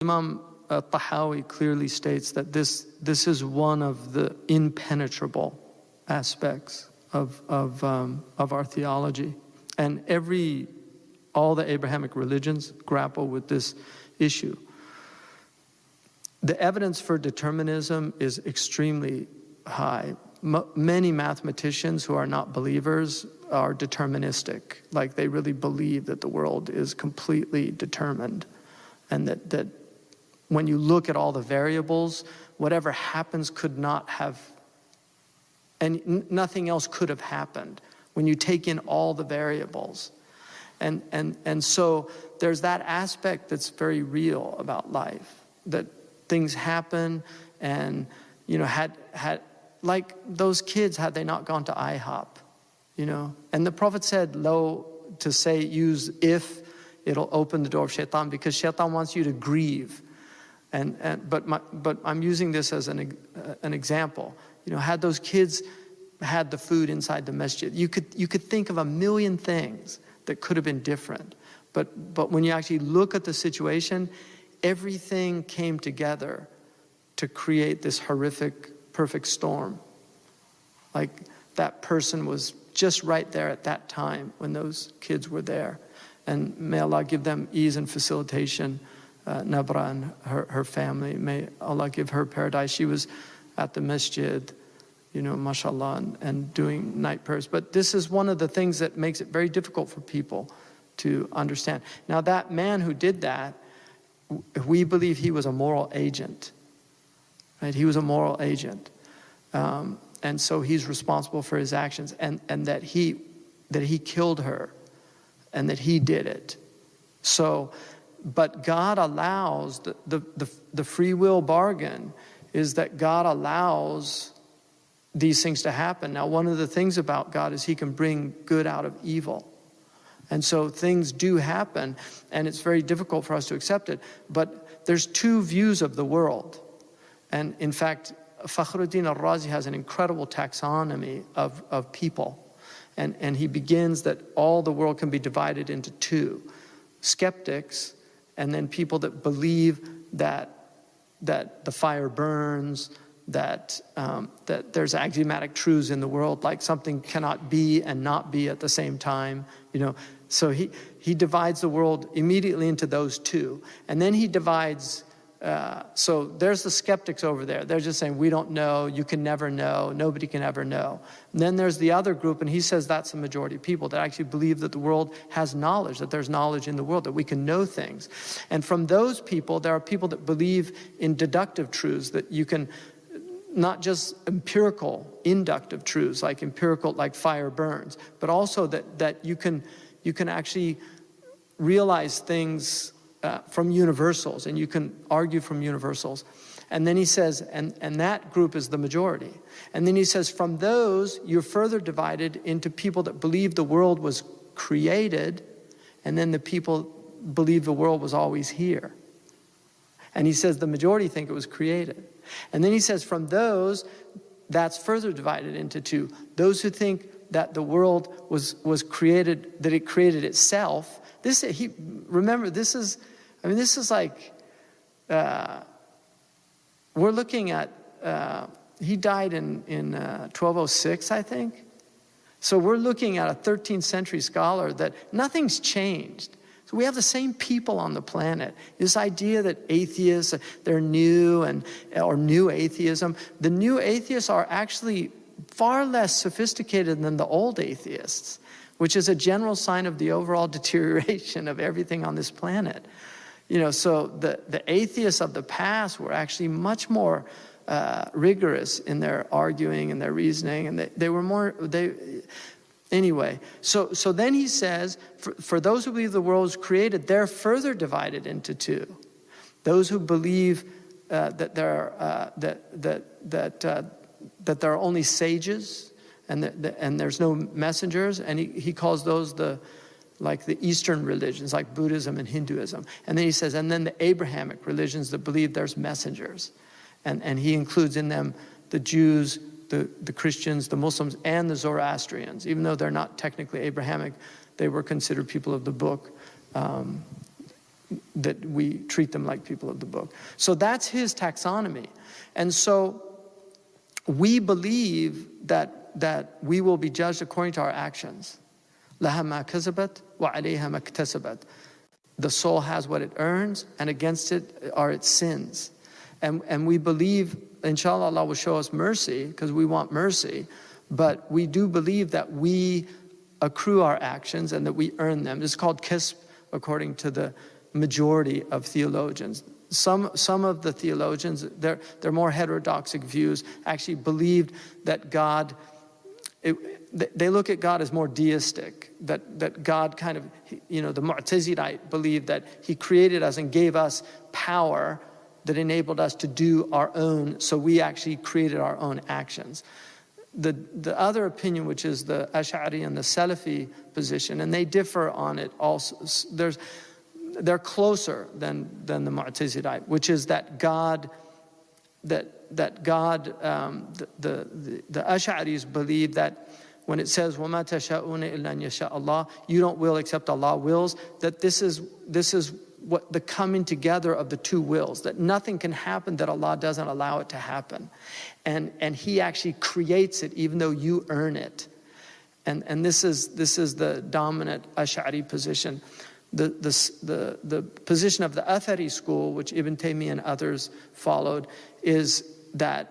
Imam Tahawi clearly states that this is one of the impenetrable aspects of our theology. And all the Abrahamic religions grapple with this issue. The evidence for determinism is extremely high. Many mathematicians who are not believers are deterministic, like they really believe that the world is completely determined, and that when you look at all the variables, whatever happens could not have, and nothing else could have happened when you take in all the variables. And so there's that aspect that's very real about life, that things happen, and had like those kids, had they not gone to IHOP, and the Prophet said, use if, it'll open the door of shaitan, because shaitan wants you to grieve. But I'm using this as an example. Had those kids had the food inside the masjid, you could think of a million things that could have been different. But when you actually look at the situation, everything came together to create this horrific, perfect storm. Like that person was just right there at that time when those kids were there. And may Allah give them ease and facilitation. Nabra and her family, may Allah give her paradise. She was at the masjid, mashallah, and doing night prayers. But this is one of the things that makes it very difficult for people to understand. Now that man who did that, we believe he was a moral agent, right? He was a moral agent. And so he's responsible for his actions, and that he killed her, and that he did it. So, but God allows, the free will bargain is that God allows these things to happen. Now, one of the things about God is he can bring good out of evil. And so things do happen, and it's very difficult for us to accept it. But there's two views of the world. And in fact, Fakhruddin al-Razi has an incredible taxonomy of people. And he begins that all the world can be divided into two: skeptics, and then people that believe that the fire burns, that there's axiomatic truths in the world, like something cannot be and not be at the same time. So he divides the world immediately into those two. And then he divides, so there's the skeptics over there. They're just saying, we don't know, you can never know, nobody can ever know. And then there's the other group, and he says that's the majority of people that actually believe that the world has knowledge, that there's knowledge in the world, that we can know things. And from those people, there are people that believe in deductive truths, that you can, not just empirical, inductive truths, like empirical, like fire burns, but also that you can actually realize things from universals, and you can argue from universals. And then he says, and that group is the majority. And then he says, from those, you're further divided into people that believe the world was created, and then the people believe the world was always here. And he says the majority think it was created. And then he says, from those, that's further divided into two: those who think that the world was created, that it created itself. Remember, this is like, we're looking at, he died in 1206, I think. So we're looking at a 13th century scholar that nothing's changed. So we have the same people on the planet. This idea that atheists, they're new, or new atheism. The new atheists are actually far less sophisticated than the old atheists, which is a general sign of the overall deterioration of everything on this planet. So the atheists of the past were actually much more rigorous in their arguing and their reasoning, and they were more, anyway. So then he says, for those who believe the world was created, they're further divided into two: those who believe that there are only sages, and there's no messengers, and he calls those like the Eastern religions, like Buddhism and Hinduism. And then he says, and then the Abrahamic religions that believe there's messengers. And he includes in them the Jews, the Christians, the Muslims, and the Zoroastrians. Even though they're not technically Abrahamic, they were considered people of the book. that we treat them like people of the book. So that's his taxonomy. And so we believe that we will be judged according to our actions. لَهَا مَا كَسَبَتْ وَعَلَيْهَا مَا اكْتَسَبَتْ. The soul has what it earns, and against it are its sins. And we believe, inshallah, Allah will show us mercy, because we want mercy. But we do believe that we accrue our actions and that we earn them. It's called kasb, according to the majority of theologians. Some of the theologians, their more heterodoxic views, actually believed that God, they look at God as more deistic, that God kind of, the Mu'tazilite believed that he created us and gave us power that enabled us to do our own, so we actually created our own actions. The other opinion, which is the Ash'ari and the Salafi position, and they differ on it also. They're closer than the Mu'tazilite, which is that God, the Ash'aris believe that when it says وَمَا تَشَاءُونَ إِلَّا أَن يَشَاءَ اللَّهُ, you don't will except Allah wills, that this is what the coming together of the two wills, that nothing can happen that Allah doesn't allow it to happen. And he actually creates it even though you earn it. And this is the dominant Ash'ari position. The position of the Athari school, which Ibn Taymiyyah and others followed, is that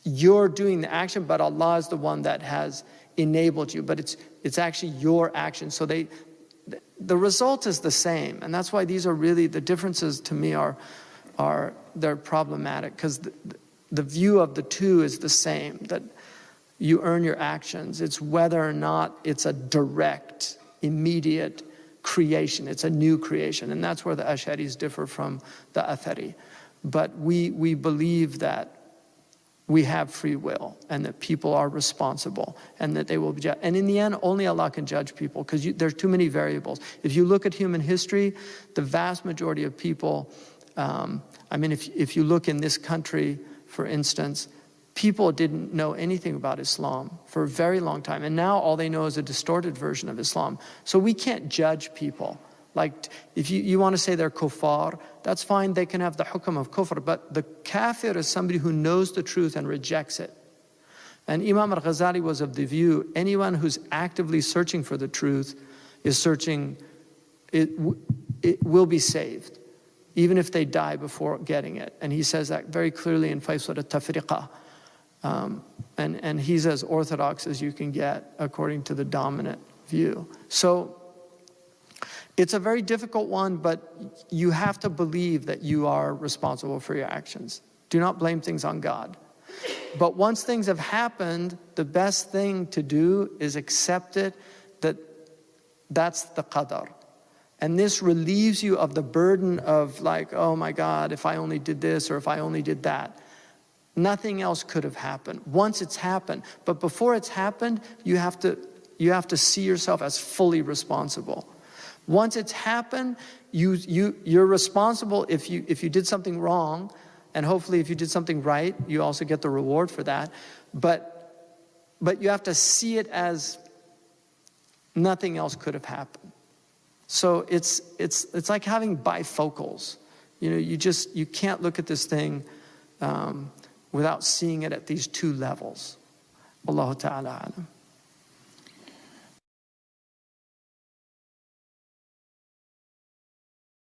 you're doing the action, but Allah is the one that has enabled you. But it's actually your action. So the result is the same, and that's why these are really, the differences to me they're problematic, because the view of the two is the same, that you earn your actions. It's whether or not it's a direct, immediate creation. It's a new creation, and that's where the Ash'aris differ from the Athari. But we believe that we have free will, and that people are responsible, and that they will be judged. And in the end, only Allah can judge people, because there's too many variables. If you look at human history, the vast majority of people, if you look in this country, for instance, people didn't know anything about Islam for a very long time. And now all they know is a distorted version of Islam. So we can't judge people. Like, if you want to say they're kuffar, that's fine, they can have the hukm of kufr. But the kafir is somebody who knows the truth and rejects it. And Imam al-Ghazali was of the view, anyone who's actively searching for the truth is searching, it will be saved, even if they die before getting it. And he says that very clearly in Faisal al-Tafriqah. And he's as orthodox as you can get according to the dominant view. So it's a very difficult one, but you have to believe that you are responsible for your actions. Do not blame things on God. But once things have happened, the best thing to do is accept it, that's the qadar. And this relieves you of the burden of like, oh my God, if I only did this or if I only did that. Nothing else could have happened. Once it's happened. But before it's happened, you have to see yourself as fully responsible. Once it's happened, you're responsible if you did something wrong, and hopefully if you did something right, you also get the reward for that. But you have to see it as nothing else could have happened. So it's like having bifocals. You can't look at this thing without seeing it at these two levels. Allahu ta'ala alam.